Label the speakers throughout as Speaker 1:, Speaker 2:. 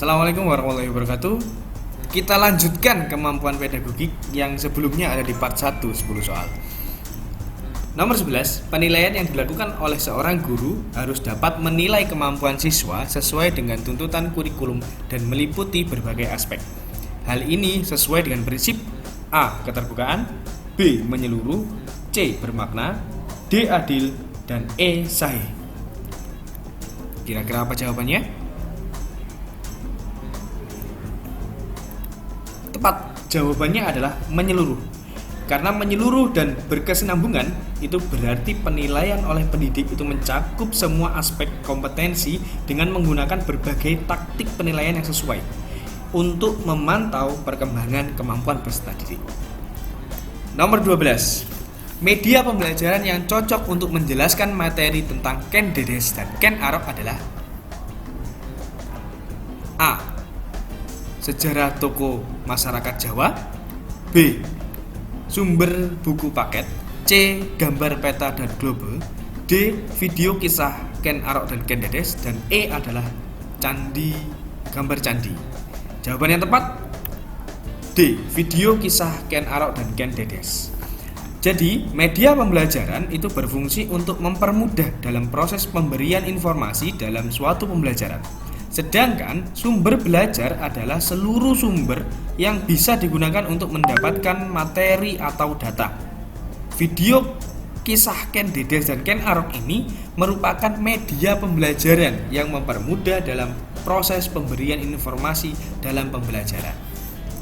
Speaker 1: Assalamualaikum warahmatullahi wabarakatuh. Kita lanjutkan kemampuan pedagogik yang sebelumnya ada di part 1, 10 soal. Nomor 11, penilaian yang dilakukan oleh seorang guru harus dapat menilai kemampuan siswa sesuai dengan tuntutan kurikulum dan meliputi berbagai aspek. Hal ini sesuai dengan prinsip A. Keterbukaan, B. Menyeluruh, C. Bermakna, D. Adil, dan E. Sahih. Kira-kira apa jawabannya? Tepat, jawabannya adalah menyeluruh. Karena menyeluruh dan berkesinambungan itu berarti penilaian oleh pendidik itu mencakup semua aspek kompetensi dengan menggunakan berbagai taktik penilaian yang sesuai untuk memantau perkembangan kemampuan peserta didik. Nomor 12, media pembelajaran yang cocok untuk menjelaskan materi tentang Ken Dedes dan Ken Arok adalah A. Sejarah tokoh masyarakat Jawa, B. Sumber buku paket, C. Gambar peta dan globe, D. Video kisah Ken Arok dan Ken Dedes, dan E adalah gambar candi. Jawaban yang tepat D. Video kisah Ken Arok dan Ken Dedes. Jadi, media pembelajaran itu berfungsi untuk mempermudah dalam proses pemberian informasi dalam suatu pembelajaran. Sedangkan sumber belajar adalah seluruh sumber yang bisa digunakan untuk mendapatkan materi atau data. Video kisah Ken Dedes dan Ken Arok ini merupakan media pembelajaran yang mempermudah dalam proses pemberian informasi dalam pembelajaran.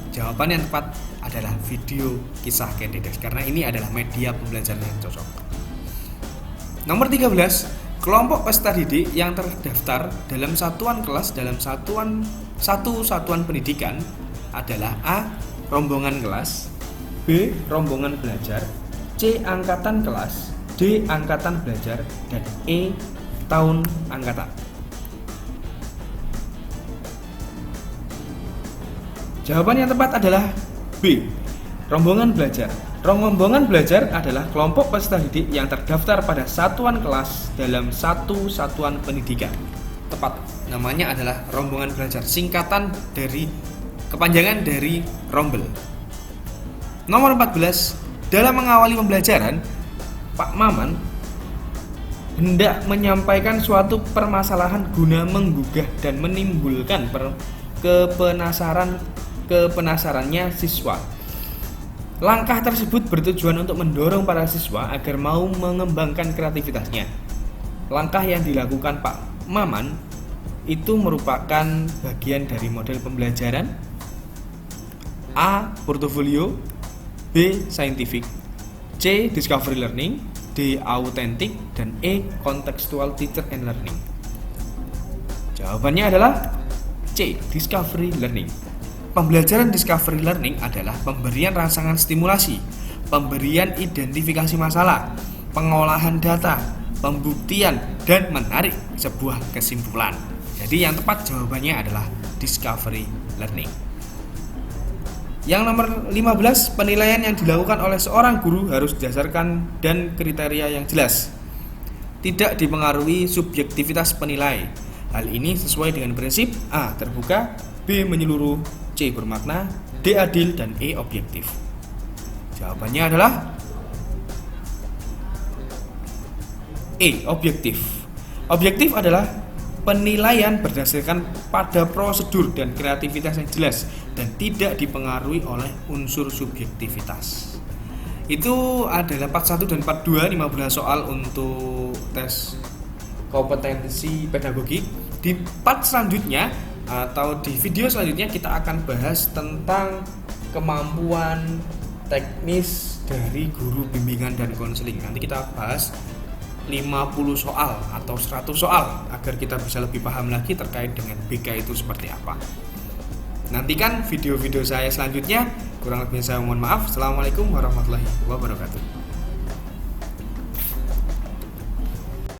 Speaker 1: Jawaban yang tepat adalah video kisah Ken Dedes karena ini adalah media pembelajaran yang cocok. Nomor 13, kelompok peserta didik yang terdaftar dalam satuan kelas dalam satuan pendidikan adalah A. Rombongan kelas, B. Rombongan belajar, C. Angkatan kelas, D. Angkatan belajar, dan E. Tahun angkatan. Jawaban yang tepat adalah B. Rombongan belajar. Rombongan belajar adalah kelompok peserta didik yang terdaftar pada satuan kelas dalam satu satuan pendidikan. Tepat, namanya adalah rombongan belajar, kepanjangan dari rombel. Nomor 14, dalam mengawali pembelajaran, Pak Maman hendak menyampaikan suatu permasalahan guna menggugah dan menimbulkan kepenasarannya siswa. Langkah tersebut bertujuan untuk mendorong para siswa agar mau mengembangkan kreativitasnya. Langkah yang dilakukan Pak Maman itu merupakan bagian dari model pembelajaran A. Portofolio, B. Scientific, C. Discovery Learning, D. Authentic, dan E. Contextual Teacher and Learning. Jawabannya adalah C. Discovery Learning. Pembelajaran discovery learning adalah pemberian rangsangan stimulasi, pemberian identifikasi masalah, pengolahan data, pembuktian, dan menarik sebuah kesimpulan. Jadi yang tepat jawabannya adalah discovery learning. Yang nomor 15, penilaian yang dilakukan oleh seorang guru harus didasarkan dan kriteria yang jelas. Tidak dipengaruhi subjektivitas penilai. Hal ini sesuai dengan prinsip A. Terbuka, B. Menyeluruh, C. Bermakna, D. Adil, dan E. Objektif. Jawabannya adalah E. Objektif. Objektif adalah penilaian berdasarkan pada prosedur dan kreativitas yang jelas dan tidak dipengaruhi oleh unsur subjektivitas. Itu adalah part 1 dan part 2, 15 soal untuk tes kompetensi pedagogik. Di part selanjutnya atau di video selanjutnya kita akan bahas tentang kemampuan teknis dari guru bimbingan dan konseling. Nanti kita bahas 50 soal atau 100 soal agar kita bisa lebih paham lagi terkait dengan BK itu seperti apa. Nantikan video-video saya selanjutnya. Kurang lebih saya mohon maaf. Assalamualaikum warahmatullahi wabarakatuh.